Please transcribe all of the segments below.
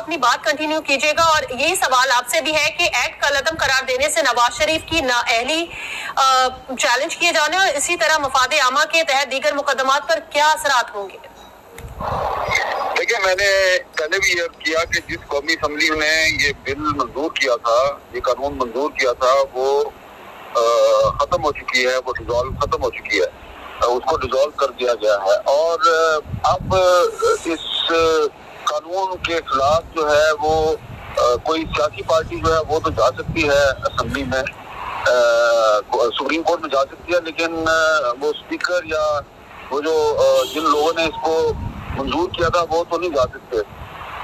اپنی بات کنٹینیو کیجیے گا، اور یہی سوال آپ سے بھی ہے کہ ایکٹ کالعدم قرار دینے سے نواز شریف کی نااہلی چیلنج کیے جانے اور اسی طرح مفاد عامہ کے تحت دیگر مقدمات پر کیا اثرات ہوں گے؟ دیکھیں، میں نے پہلے بھی یہ کیا کہ جس قومی اسمبلی نے یہ بل منظور کیا تھا، یہ قانون منظور کیا تھا، وہ ختم ہو چکی ہے، وہ ڈیزالو ختم ہو چکی ہے، اس کو ڈیزالو کر دیا گیا ہے۔ اور اب اس قانون کے خلاف جو ہے وہ کوئی سیاسی پارٹی جو ہے وہ تو جا سکتی ہے اسمبلی میں، سپریم کورٹ میں جا سکتی ہے، لیکن وہ اسپیکر یا وہ جو جن لوگوں نے اس کو منظور کیا تھا وہ تو نہیں جا سکتے۔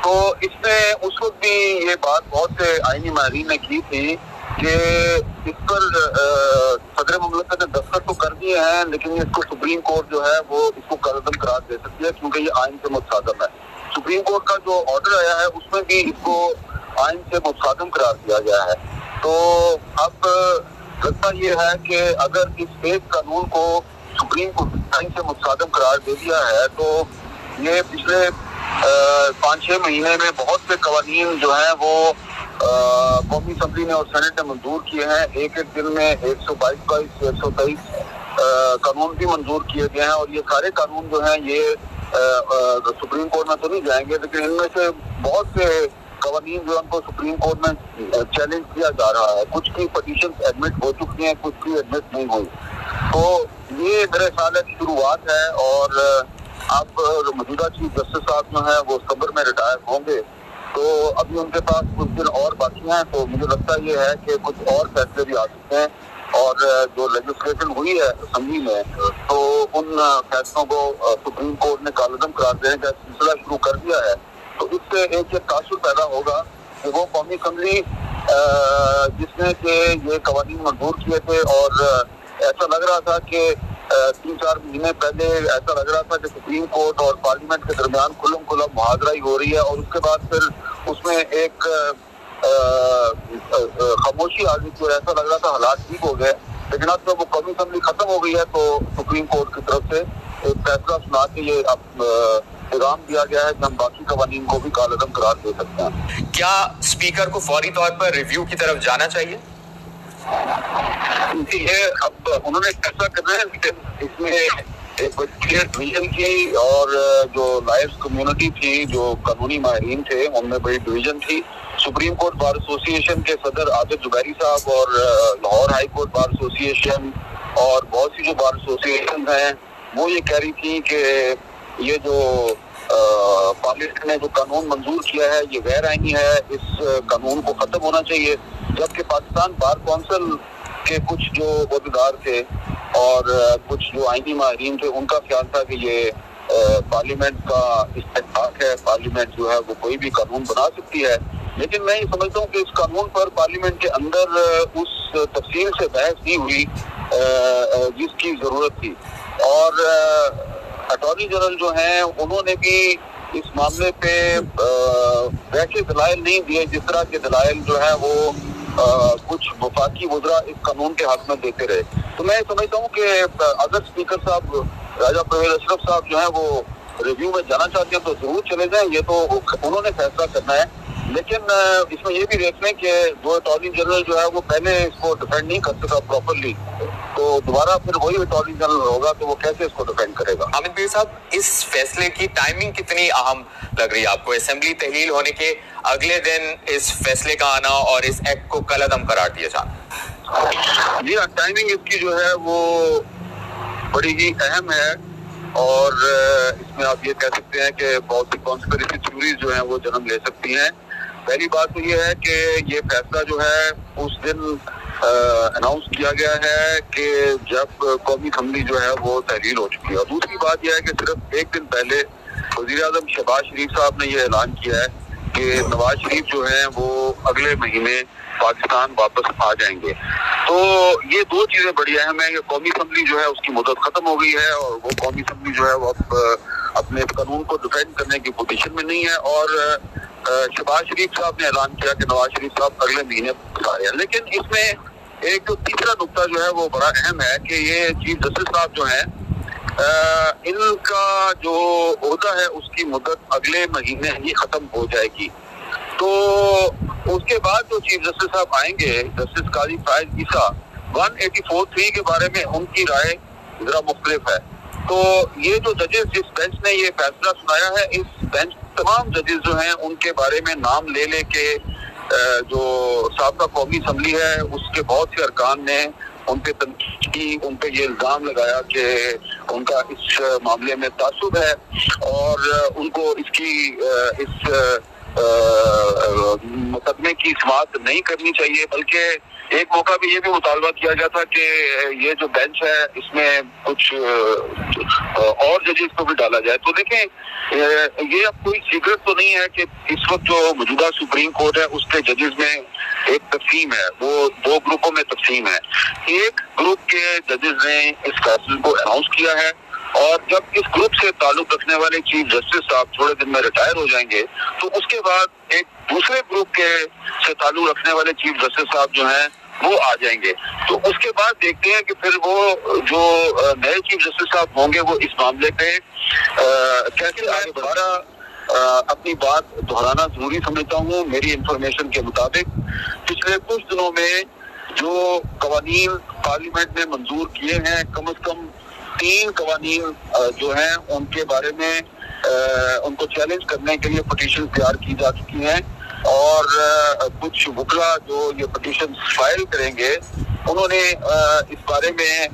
تو اس میں اس وقت بھی یہ بات بہت سے آئینی ماہرین نے کی تھی کہ اس پر صدر مملکت نے دستخط تو کر دیے ہیں، لیکن اس کو سپریم کورٹ جو ہے وہ اس کو کالعدم قرار دے سکتی ہے، کیونکہ یہ آئین سے متصادم ہے۔ سپریم کورٹ کا جو آرڈر آیا ہے اس میں بھی اس کو آئین سے متصادم قرار دیا گیا ہے۔ تو اب لگتا یہ ہے کہ اگر اس ایک قانون کو سپریم کورٹ آئین سے متصادم قرار دے دیا ہے تو یہ پچھلے 5-6 مہینے میں بہت سے قوانین جو ہیں وہ قومی اسمبلی نے اور سینٹ نے منظور کیے ہیں۔ ایک دن میں 122 123 قانون بھی منظور کیے گئے ہیں، اور یہ سارے قانون جو ہیں یہ سپریم کورٹ میں تو نہیں جائیں گے، لیکن ان میں سے بہت سے قوانین جو ان کو سپریم کورٹ میں چیلنج کیا جا رہا ہے۔ کچھ کی پٹیشن ایڈمٹ ہو چکی ہیں، کچھ کی ایڈمٹ نہیں ہوئی۔ تو یہ میرے خیال ہے شروعات ہے، اور اب موجودہ چیف جسٹس صاحب جو ہیں وہ ستمبر میں ریٹائر ہوں گے، تو ابھی ان کے پاس کچھ دن اور باقی ہیں۔ تو مجھے لگتا یہ ہے کہ کچھ اور فیصلے بھی آ سکتے ہیں، اور جو لیجسلیشن ہوئی ہے اسمبلی میں تو ان فیصلوں کو سپریم کورٹ نے کالعدم قرار دینے کا سلسلہ شروع کر دیا ہے۔ تو اس سے ایک یہ تاثر پیدا ہوگا کہ وہ قومی اسمبلی جس نے کہ یہ قوانین منظور کیے تھے، اور ایسا لگ رہا تھا کہ 3-4 مہینے پہلے ایسا لگ رہا تھا کہ سپریم کورٹ اور پارلیمنٹ کے درمیان کھلم کھلا محاذرہ ہو رہی ہے، اور اس کے بعد پھر اس میں ایک خاموشی آ گئی تھی، ایسا لگ رہا تھا حالات ٹھیک ہو گئے۔ لیکن اب جب وہ قومی اسمبلی ختم ہو گئی ہے تو سپریم کورٹ کی طرف سے ایک فیصلہ سنا کے یہ اب پیغام دیا گیا ہے کہ ہم باقی قوانین کو بھی کالعدم قرار دے سکتے ہیں۔ کیا اسپیکر کو فوری طور پر ریویو کی طرف جانا چاہیے؟ یہ اب انہوں نے فیصلہ کرنا ہے، لیکن اس میں ایک کلیئر ڈویژن کی، اور جو لائرز کمیونٹی تھی، جو قانونی ماہرین تھے، ان میں بڑی ڈویژن تھی۔ سپریم کورٹ بار ایسوسی ایشن کے صدر عابد زبیری صاحب اور لاہور ہائی کورٹ بار ایسوسی ایشن اور بہت سی جو بار ایسوسی ایشن ہیں وہ یہ کہہ رہی تھی کہ یہ جو پارلیمنٹ نے جو قانون منظور کیا ہے یہ غیر آئینی ہے، اس قانون کو ختم ہونا چاہیے۔ جبکہ پاکستان بار کونسل کے کچھ جو عہدیدار تھے اور کچھ جو آئینی ماہرین تھے ان کا خیال تھا کہ یہ پارلیمنٹ کا استحقاق ہے، پارلیمنٹ جو ہے وہ کوئی بھی قانون بنا سکتی ہے۔ لیکن میں یہ سمجھتا ہوں کہ اس قانون پر پارلیمنٹ کے اندر اس تفصیل سے بحث نہیں ہوئی جس کی ضرورت تھی، اور اٹارنی جنرل جو ہیں انہوں نے بھی اس معاملے پہ ویسے دلائل نہیں دیے جس طرح کے دلائل جو ہے وہ کچھ وفاقی وزراء اس قانون کے حق میں دیتے رہے۔ تو میں سمجھتا ہوں کہ اگر اسپیکر صاحب راجہ پرویز اشرف صاحب جو ہیں وہ ریویو میں جانا چاہتے ہیں تو ضرور چلے جائیں، یہ تو انہوں نے فیصلہ کرنا ہے۔ لیکن اس میں یہ بھی دیکھ لیں کہ جو اٹارنی جنرل جو ہے وہ پہلے اس کو ڈیفینڈ نہیں کر سکا پراپرلی، تو دوبارہ پھر وہی اٹارنی جنرل ہوگا تو وہ کیسے اس کو ڈیفینڈ کرے گا۔ حامد میر صاحب، اس فیصلے کی ٹائمنگ کتنی اہم لگ رہی ہے آپ کو؟ اسمبلی تحلیل ہونے کے اگلے دن اس فیصلے کا آنا اور اس ایکٹ کو کالعدم قرار دیا جانا؟ جی ہاں، ٹائمنگ اس کی جو ہے وہ بڑی ہی اہم ہے، اور اس میں آپ یہ کہہ سکتے ہیں کہ بہت سی کانسپریسی تھیوریز جو ہیں وہ جنم لے سکتی ہیں۔ پہلی بات تو یہ ہے کہ یہ فیصلہ جو ہے اس دن اناؤنس کیا گیا ہے کہ جب قومی اسمبلی جو ہے وہ تحلیل ہو چکی ہے، اور دوسری بات یہ ہے کہ صرف ایک دن پہلے وزیر اعظم شہباز شریف صاحب نے یہ اعلان کیا ہے کہ نواز شریف جو ہیں وہ اگلے مہینے پاکستان واپس آ جائیں گے۔ تو یہ دو چیزیں بڑی اہم ہیں کہ قومی اسمبلی جو ہے اس کی مدت ختم ہو گئی ہے، اور وہ قومی اسمبلی جو ہے وہ اب اپنے قانون کو ڈیفینڈ کرنے کی پوزیشن میں نہیں ہے، اور شہباز شریف صاحب نے اعلان کیا کہ نواز شریف صاحب اگلے مہینے آ رہے ہیں۔ لیکن اس میں ایک جو تیسرا نقطہ جو ہے وہ بڑا اہم ہے کہ یہ چیف جسٹس صاحب جو ہیں ان کا جو عہدہ ہے اس کی مدت اگلے مہینے ہی ختم ہو جائے گی۔ تو اس کے بعد جو چیف جسٹس صاحب آئیں گے، جسٹس قاضی فائز عیسیٰ، 184(3) کے بارے میں ان کی رائے ذرا مختلف ہے. تو یہ جو ججز جس بینچ نے یہ فیصلہ سنایا ہے، اس بینچ تمام ججز جو ہیں ان کے بارے میں نام لے لے کے جو سابقہ قومی اسمبلی ہے اس کے بہت سے ارکان نے ان پہ تنقید کی، ان پہ یہ الزام لگایا کہ ان کا اس معاملے میں تعصب ہے اور ان کو اس مقدمے کی سماعت نہیں کرنی چاہیے. بلکہ ایک موقع بھی یہ بھی مطالبہ کیا گیا تھا کہ یہ جو بینچ ہے اس میں کچھ اور ججز کو بھی ڈالا جائے. تو دیکھیں یہ اب کوئی سیکرٹ تو نہیں ہے کہ اس وقت جو موجودہ سپریم کورٹ ہے اس کے ججز میں ایک تقسیم ہے، وہ 2 گروپوں میں تقسیم ہے. ایک گروپ کے ججز نے اس فیصلے کو اناؤنس کیا ہے، اور جب اس گروپ سے تعلق رکھنے والے چیف جسٹس صاحب تھوڑے دن میں ریٹائر ہو جائیں گے تو اس کے بعد ایک دوسرے گروپ کے سے تعلق رکھنے والے چیف جسٹس صاحب جو ہیں وہ آ جائیں گے. تو اس کے بعد دیکھتے ہیں کہ پھر وہ جو نئے چیف جسٹس صاحب ہوں گے وہ اس معاملے پہ کیسے آگے بڑھا. اپنی بات دہرانا ضروری سمجھتا ہوں. میری انفارمیشن کے مطابق پچھلے کچھ دنوں میں جو قوانین پارلیمنٹ نے منظور کیے ہیں، کم از کم 3 قوانین جو ہیں ان کے بارے میں ان کو چیلنج کرنے کے لیے پٹیشن تیار کی جا چکی ہیں، اور کچھ وکلا جو یہ پٹیشن فائل کریں گے انہوں نے اس بارے میں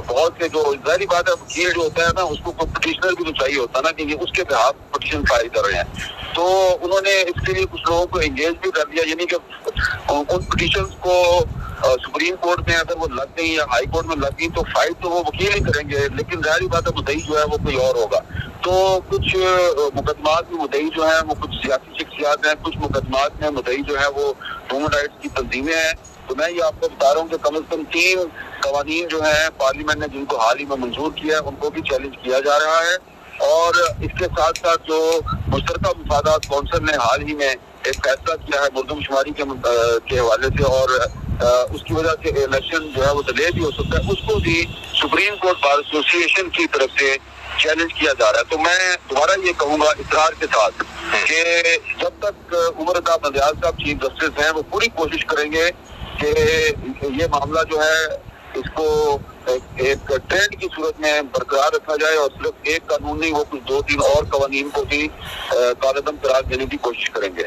بہت سے، جو ظاہری بات ہے وکیل جو ہوتا ہے نا اس کو پٹیشنر بھی تو چاہیے ہوتا ہے نا کہ یہ اس کے بہاف پٹیشن فائل کر رہے ہیں. تو انہوں نے اس کے لیے کچھ لوگوں کو انگیج بھی کر دیا، یعنی کہ ان پٹیشنز کو سپریم کورٹ میں اگر وہ لگ گئی یا ہائی کورٹ میں لگ گئی تو فائل تو وہ وکیل ہی کریں گے، لیکن ظاہری بات ہے مدعی جو ہے وہ کوئی اور ہوگا. تو کچھ مقدمات میں مدعی جو ہیں وہ کچھ سیاسی شخصیات ہیں، کچھ مقدمات میں مدعی جو ہے وہ ہیومن رائٹس کی تنظیمیں ہیں. تو میں یہ آپ کو بتا رہا ہوں کہ کم از کم 3 قوانین جو ہیں پارلیمنٹ نے جن کو حال ہی میں منظور کیا ہے ان کو بھی چیلنج کیا جا رہا ہے. اور اس کے ساتھ ساتھ جو مشترکہ مفادات کونسل نے حال ہی میں ایک فیصلہ کیا ہے مردم شماری کے حوالے سے، اور اس کی وجہ سے الیکشن جو ہے وہ ڈیلے بھی ہو سکتا ہے، اس کو بھی سپریم کورٹ بار ایسوسی ایشن کی طرف سے چیلنج کیا جا رہا ہے. تو میں دوبارہ یہ کہوں گا اصرار کے ساتھ کہ جب تک عمر رضا بندیال صاحب چیف جسٹس ہیں وہ پوری کوشش کریں گے کہ یہ معاملہ جو ہے اس کو ایک ٹرینڈ کی صورت میں برقرار رکھا جائے، اور صرف ایک قانون نہیں وہ کچھ 2-3 اور قوانین کو بھی کالعدم قرار دینے کی کوشش کریں گے.